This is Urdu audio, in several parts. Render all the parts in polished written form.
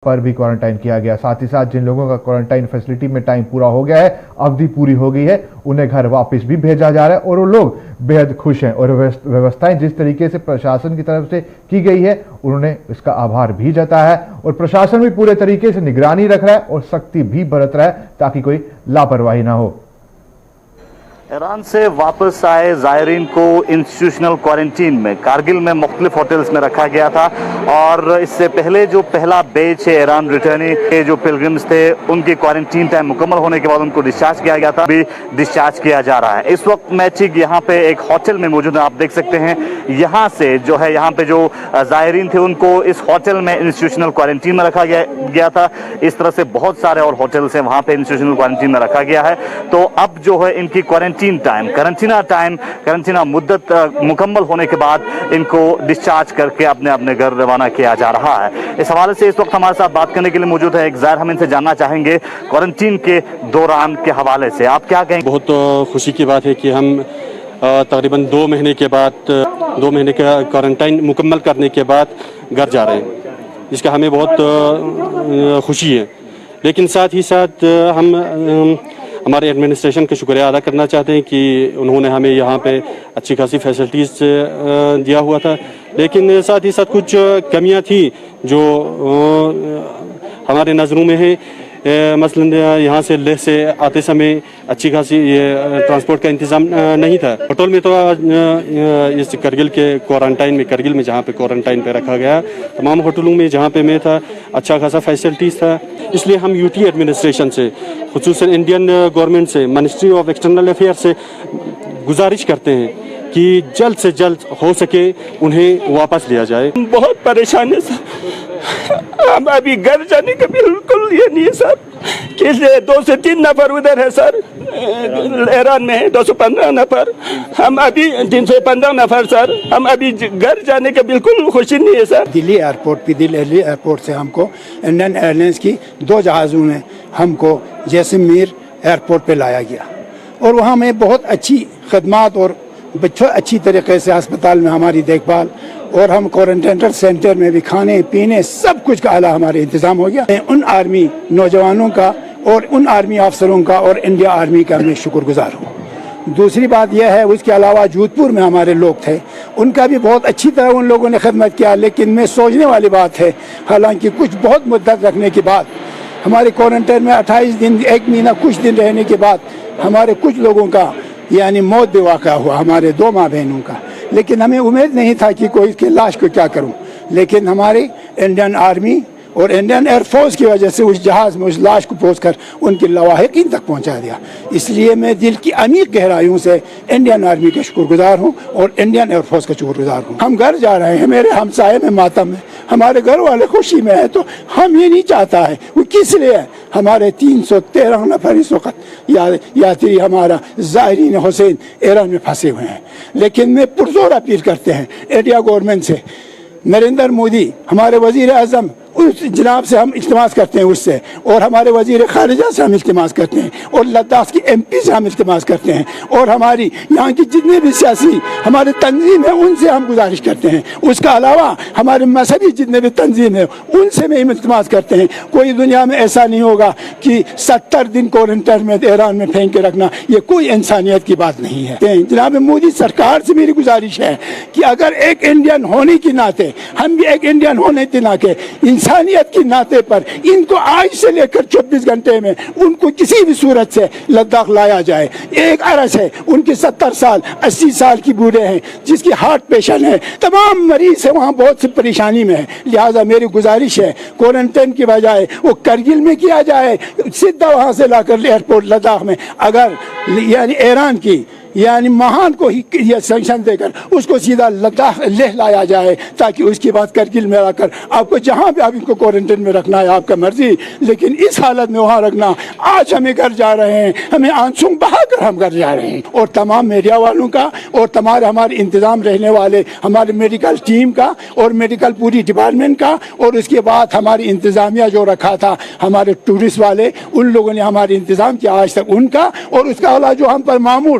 پر بھی کوارنٹائن کیا گیا. ساتھ ہی ساتھ جن لوگوں کا کوارنٹائن فیسلٹی میں ٹائم پورا ہو گیا ہے, اودھی پوری ہو گئی ہے, انہیں گھر واپس بھی بھیجا جا رہا ہے اور وہ لوگ بے حد خوش ہیں. اور ویوستھائیں جس طریقے سے پرشاسن کی طرف سے کی گئی ہے انہوں نے اس کا آبھار بھی جتایا ہے اور پرشاسن بھی پورے طریقے سے نگرانی رکھ رہا ہے اور سختی بھی برت رہا ہے تاکہ کوئی لاپرواہی نہ ہو. ایران سے واپس آئے زائرین کو انسٹیٹیوشنل کوارنٹین میں کارگل میں مختلف ہوٹلز میں رکھا گیا تھا اور اس سے پہلے جو پہلا بیچ ہے ایران ریٹرنی کے جو پلگرمز تھے ان کی کوارنٹین ٹائم مکمل ہونے کے بعد ان کو ڈسچارج کیا گیا تھا, بھی ڈسچارج کیا جا رہا ہے. اس وقت میں ٹھیک یہاں پہ ایک ہوٹل میں موجود ہیں, آپ دیکھ سکتے ہیں یہاں سے جو ہے یہاں پہ جو زائرین تھے ان کو اس ہوٹل میں انسٹیٹیوشنل کوارنٹین میں رکھا گیا تھا. اس طرح سے بہت سارے اور ہوٹلز ہیں وہاں پہ انسٹیٹیوشنل کوارنٹین میں رکھا گیا ہے. تو اب جو ہے ان کی کرنٹینہ مدت مکمل ہونے کے بعد ان کو ڈسچارج کر کے اپنے گھر روانہ کیا جا رہا ہے. اس حوالے سے اس وقت ہمارے ساتھ بات کرنے کے لیے موجود ہے ایک زائر, ہم ان سے جاننا چاہیں گے کوارنٹین کے دوران کے حوالے سے آپ کیا کہیں. بہت خوشی کی بات ہے کہ ہم تقریباً 2 مہینے کے بعد 2 مہینے کا کوارنٹائن مکمل کرنے کے بعد گھر جا رہے ہیں, جس کا ہمیں بہت خوشی ہے. لیکن ساتھ ہی ساتھ ہم ہمارے ایڈمنسٹریشن کا شکریہ ادا کرنا چاہتے ہیں کہ انہوں نے ہمیں یہاں پہ اچھی خاصی فیسلٹیز دیا ہوا تھا. لیکن ساتھ ہی ساتھ کچھ کمیاں تھیں جو ہمارے نظروں میں ہیں. مثلاً یہاں سے لیہ سے آتے سمے اچھی خاصی ٹرانسپورٹ کا انتظام نہیں تھا. ہوٹل میں تو اس کرگل کے کوارنٹائن میں کرگل میں جہاں پہ کوارنٹائن پہ رکھا گیا, تمام ہوٹلوں میں جہاں پہ میں تھا اچھا خاصا فیسلٹیز تھا. اس لیے ہم UT ایڈمنسٹریشن سے, خصوصاً انڈین گورنمنٹ سے, منسٹری آف ایکسٹرنل افیئر سے گزارش کرتے ہیں کہ جلد سے جلد ہو سکے انہیں واپس لیا جائے. بہت پریشان ہے سر, ہم ابھی گھر جانے کا بالکل یہ نہیں ہے سر. کس 2 سے 3 نفر ادھر ہے سر, ایران میں 215 نفر, ہم ابھی 315 نفر سر. ہم ابھی گھر جانے کا بالکل خوشی نہیں ہے سر. دلی ایئرپورٹ پہ دلی ایئرپورٹ سے ہم کو انڈین ایئرلائنس کی 2 جہازوں میں ہم کو جیسلمیر ایئرپورٹ پہ لایا گیا اور وہاں میں بہت اچھی خدمات اور اچھی طریقے سے ہسپتال میں ہماری دیکھ بھال اور ہم کوارنٹائن سینٹر میں بھی کھانے پینے سب کچھ کا اعلیٰ ہمارے انتظام ہو گیا. ان آرمی نوجوانوں کا اور ان آرمی افسروں کا اور انڈیا آرمی کا میں شکر گزار ہوں. دوسری بات یہ ہے, اس کے علاوہ جودھ پور میں ہمارے لوگ تھے, ان کا بھی بہت اچھی طرح ان لوگوں نے خدمت کیا. لیکن میں سوچنے والی بات ہے, حالانکہ کچھ بہت مدت رکھنے کے بعد ہمارے کوارنٹائن میں 28 دن 1 مہینہ کچھ دن رہنے کے بعد ہمارے کچھ لوگوں کا یعنی موت بھی واقع ہوا, ہمارے 2 ماں بہنوں کا. لیکن ہمیں امید نہیں تھا کہ کوئی اس کی لاش کو کیا کروں. لیکن ہماری انڈین آرمی اور انڈین ایئر فورس کی وجہ سے اس جہاز میں اس لاش کو پہنچ کر ان کے لواحقین تک پہنچا دیا. اس لیے میں دل کی عمیق گہرائیوں سے انڈین آرمی کا شکر گزار ہوں اور انڈین ایئر فورس کا شکر گزار ہوں. ہم گھر جا رہے ہیں, میرے ہمسائے میں ماتم ہے, ہمارے گھر والے خوشی میں ہے, تو ہم یہ نہیں چاہتا ہے. وہ کس لیے ہے, ہمارے 313 نفر اس وقت یاتری ہمارا زائرین حسین ایران میں پھنسے ہوئے ہیں. لیکن میں پرزور اپیل کرتے ہیں انڈیا گورنمنٹ سے, نریندر مودی ہمارے وزیر اعظم اس جناب سے ہم التماس کرتے ہیں, اس سے, اور ہمارے وزیر خارجہ سے ہم التماس کرتے ہیں, اور لداخ کی MP سے ہم التماس کرتے ہیں, اور ہماری یہاں کی جتنے بھی سیاسی ہمارے تنظیم ہیں ان سے ہم گزارش کرتے ہیں. اس کا علاوہ ہمارے مذہبی جتنے بھی تنظیم ہیں ان سے بھی ہم التماس کرتے ہیں. کوئی دنیا میں ایسا نہیں ہوگا کہ 70 دن کوارنٹائن میں ایران میں پھینک کے رکھنا, یہ کوئی انسانیت کی بات نہیں ہے. جناب مودی سرکار سے میری گزارش ہے کہ اگر ایک انڈین ہونے کے ناطے, ہم بھی ایک انڈین ہونے کے ناطے, انسانیت کی ناطے پر ان کو آج سے لے کر 24 گھنٹے میں ان کو کسی بھی صورت سے لداخ لایا جائے. ایک عرص ہے, ان کے 70 سال 80 سال کی بوڑھے ہیں, جس کی ہارٹ پیشنٹ ہے, تمام مریض ہیں, وہاں بہت سی پریشانی میں ہے. لہٰذا میری گزارش ہے کوارنٹائن کی بجائے وہ کرگل میں کیا جائے, سیدھا وہاں سے لا کر ایئرپورٹ لداخ میں, اگر یعنی ایران کی یعنی مہان کو ہی یہ سینکشن دے کر اس کو سیدھا لداخ لیہ لایا جائے, تاکہ اس کے بعد کرگل میں لا کر آپ کو جہاں بھی آپ ان کو کوارنٹائن میں رکھنا ہے آپ کا مرضی, لیکن اس حالت میں وہاں رکھنا. آج ہمیں گھر جا رہے ہیں, ہمیں آنسوں بہا کر ہم گھر جا رہے ہیں. اور تمام میڈیا والوں کا اور ہمارے انتظام رہنے والے ہمارے میڈیکل ٹیم کا اور میڈیکل پوری ڈپارٹمنٹ کا, اور اس کے بعد ہماری انتظامیہ جو رکھا تھا ہمارے ٹورسٹ والے, ان لوگوں نے ہمارے انتظام کیا آج تک, ان کا, اور اس کا علاوہ جو ہم پر معمور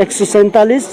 147